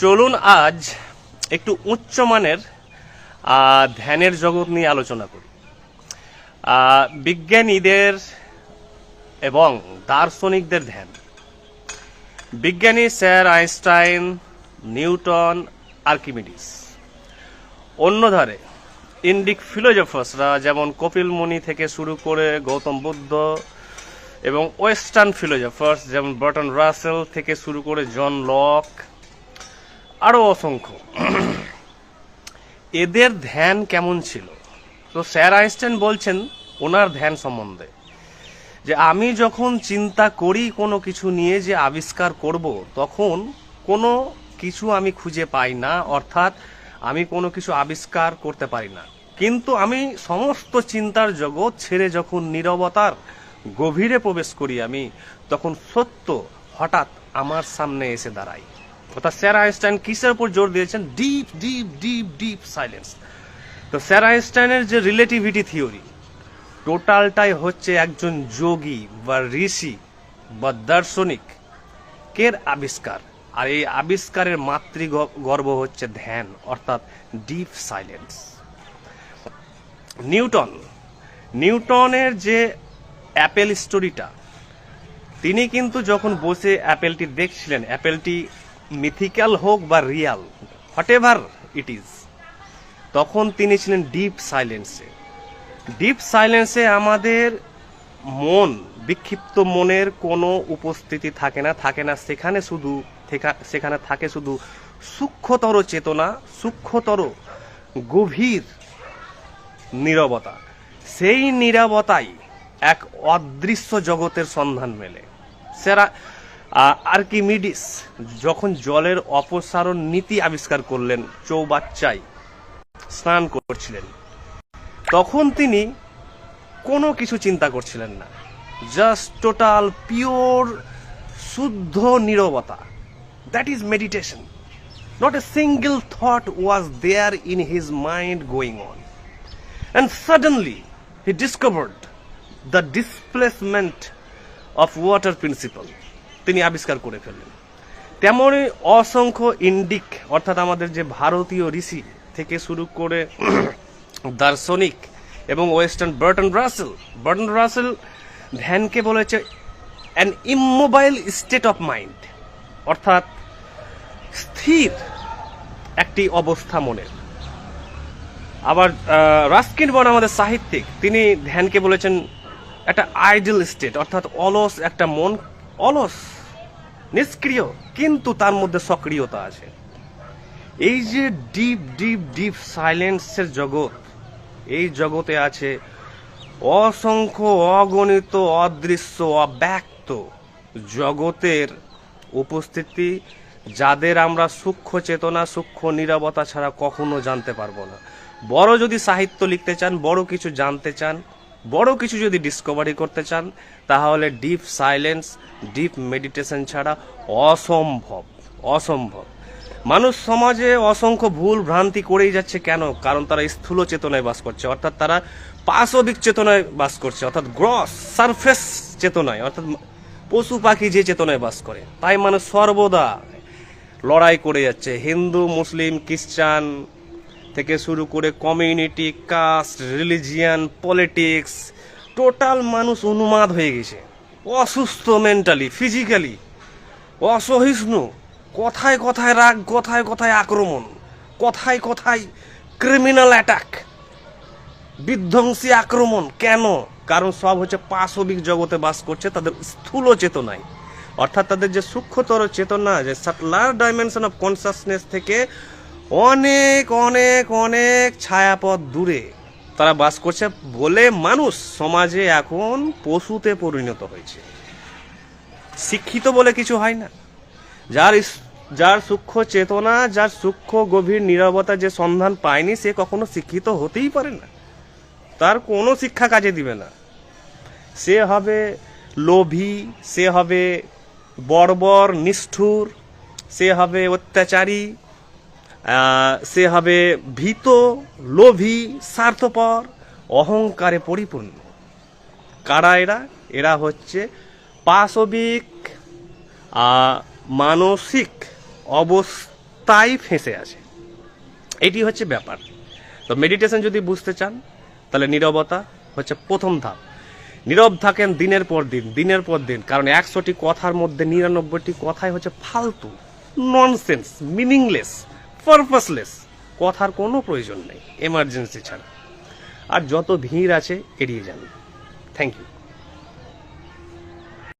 চলুন আজ একটু উচ্চমানের ধ্যানের জগৎ নিয়ে আলোচনা করি। বিজ্ঞানীদের এবং দার্শনিকদের ধ্যান। বিজ্ঞানী স্যার আইনস্টাইন, নিউটন, আর্কিমিডিস। অন্যধারে ইন্ডিক ফিলোজফার্সরা যেমন কপিল মুনি থেকে শুরু করে গৌতম বুদ্ধ, এবং ওয়েস্টার্ন ফিলোজফার্স যেমন বার্টন রাসেল থেকে শুরু করে জন লক, আরও অসংখ্য। এদের ধ্যান কেমন ছিল? তো স্যার আইনস্টাইন বলছেন ওনার ধ্যান সম্বন্ধে যে আমি যখন চিন্তা করি কোনো কিছু নিয়ে যে আবিষ্কার করব, তখন কোনো কিছু আমি খুঁজে পাই না, অর্থাৎ আমি কোনো কিছু আবিষ্কার করতে পারি না। কিন্তু আমি সমস্ত চিন্তার জগৎ ছেড়ে যখন নীরবতার গভীরে প্রবেশ করি আমি, তখন সত্য হঠাৎ আমার সামনে এসে দাঁড়ায়। অর্থাৎ স্যার আইনস্টাইন কিসের উপর জোর দিয়েছেন? Deep deep deep deep silence. তো স্যার আইনস্টাইনের যে রিলেটিভিটি থিওরি, টোটালটাই হচ্ছে একজন যোগী বা ঋষি বা দার্শনিক কের আবিষ্কার। আর এই আবিষ্কারের মাতৃগর্ভ হচ্ছে ধ্যান, অর্থাৎ ডিপ সাইলেন্স। নিউটনের যে অ্যাপেল স্টোরিটা, তিনি কিন্তু যখন বসে অ্যাপেলটি দেখছিলেন, অ্যাপেলটি মিথিক্যাল হোক বা Real, what ever it is, তখন তিনি ছিলেন ডিপ সাইলেন্সে। ডিপ সাইলেন্সে আমাদের মন, বিক্ষিপ্ত মনের কোনো উপস্থিতি থাকে না, সেখানে থাকে শুধু সূক্ষ্মতর চেতনা, সূক্ষ্মতর গভীর নীরবতা। সেই নীরবতাই এক অদৃশ্য জগতের সন্ধান মেলে। সেরা আর্কিমিডিস যখন জলের অপসারণ নীতি আবিষ্কার করলেন, চৌবাচ্চায় স্নান করছিলেন, তখন তিনি কোনো কিছু চিন্তা করছিলেন না, জাস্ট টোটাল পিওর শুদ্ধ নীরবতা। That is meditation. Not a single thought was there in his mind going on, and suddenly he discovered the displacement of water principle. তিনি আবিষ্কার করে ফেললেন। তেমনই অসংখ্য ইন্ডিক, অর্থাৎ আমাদের যে ভারতীয় ঋষি থেকে শুরু করে দার্শনিক এবং ওয়েস্টার্ন বার্টন রাসেল ধ্যানকে বলেছে an immobile state of mind, অর্থাৎ স্থির একটি অবস্থা মনের। আবার রাস্কিন বর্ন, আমাদের সাহিত্যিক, তিনি ধ্যানকে বলেছেন একটা আইডল স্টেট, অর্থাৎ অলস একটা মন, অলস নিষ্ক্রিয়, কিন্তু তার মধ্যে সক্রিয়তা আছে। এই যে ডিপ ডিপ ডিপ সাইলেন্সের জগৎ, এই জগতে আছে অসংখ্য অগণিত অদৃশ্য অব্যক্ত জগতের উপস্থিতি, যাদের আমরা সূক্ষ্ম চেতনা, সূক্ষ্ম নীরবতা ছাড়া কখনো জানতে পারবো না। বড় যদি সাহিত্য লিখতে চান, বড় কিছু জানতে চান, বড় কিছু যদি ডিসকভারি করতে চান, তাহলে ডিপ সাইলেন্স, ডিপ মেডিটেশন ছাড়া অসম্ভব। মানুষ সমাজে অসংখ্য ভুল ভ্রান্তি করেই যাচ্ছে। কেন? কারণ তারা স্থূল চেতনায় বাস করছে, অর্থাৎ তারা পাশবিক চেতনায় বাস করছে, অর্থাৎ গ্রস সারফেস চেতনায়, অর্থাৎ পশু পাখি যে চেতনায় বাস করে। তাই মানুষ সর্বদা লড়াই করে যাচ্ছে। হিন্দু, মুসলিম, খ্রিস্টান থেকে শুরু করে community, caste, religion, politics, total মানুষ উন্মাদ হয়ে গেছে, অসুস্থ মেন্টালি, ফিজিক্যালি, অসহিষ্ণু। কথায় কথায় রাগ, কথায় কথায় আক্রমণ, কথায় কথায় ক্রিমিনাল অ্যাটাক, বিধ্বংসী আক্রমণ। কেন? কারণ সব হচ্ছে পাশবিক জগতে বাস করছে, তাদের স্থূল চেতনায়, অর্থাৎ তাদের যে সূক্ষ্মতর চেতনা, যে সাটলার ডাইমেনশন অফ কনসাসনেস থেকে অনেক অনেক অনেক ছায়াপথ দূরে তারা বাস করছে বলে মানুষ সমাজে এখন পশুতে পরিণত হয়েছে। শিক্ষিত বলে কিছু হয় না। যার সূক্ষ্ম চেতনা, যার সূক্ষ্ম গভীর নীরবতা যে সন্ধান পায়নি, সে কখনো শিক্ষিত হতেই পারে না। তার কোনো শিক্ষা কাজে দিবে না। সে হবে লোভী, সে হবে বর্বর, নিষ্ঠুর, সে হবে অত্যাচারী, সে হবে ভীত, লোভী, স্বার্থপর, অহংকারে পরিপূর্ণ। কারা এরা? এরা হচ্ছে পাশবিক মানসিক তাই ফেঁসে আছে। এটি হচ্ছে ব্যাপার। তো মেডিটেশন যদি বুঝতে চান তাহলে নীরবতা হচ্ছে প্রথম ধাপ। নীরব থাকেন দিনের পর দিন, দিনের পর দিন, কারণ 100টি কথার মধ্যে 99টি কথাই হচ্ছে ফালতু, ননসেন্স, মিনিংলেস, পারপাসলেস। কথার কোনো প্রয়োজন নেই এমার্জেন্সি ছাড়া। আর যত ভিড় আছে এড়িয়ে যান। Thank you.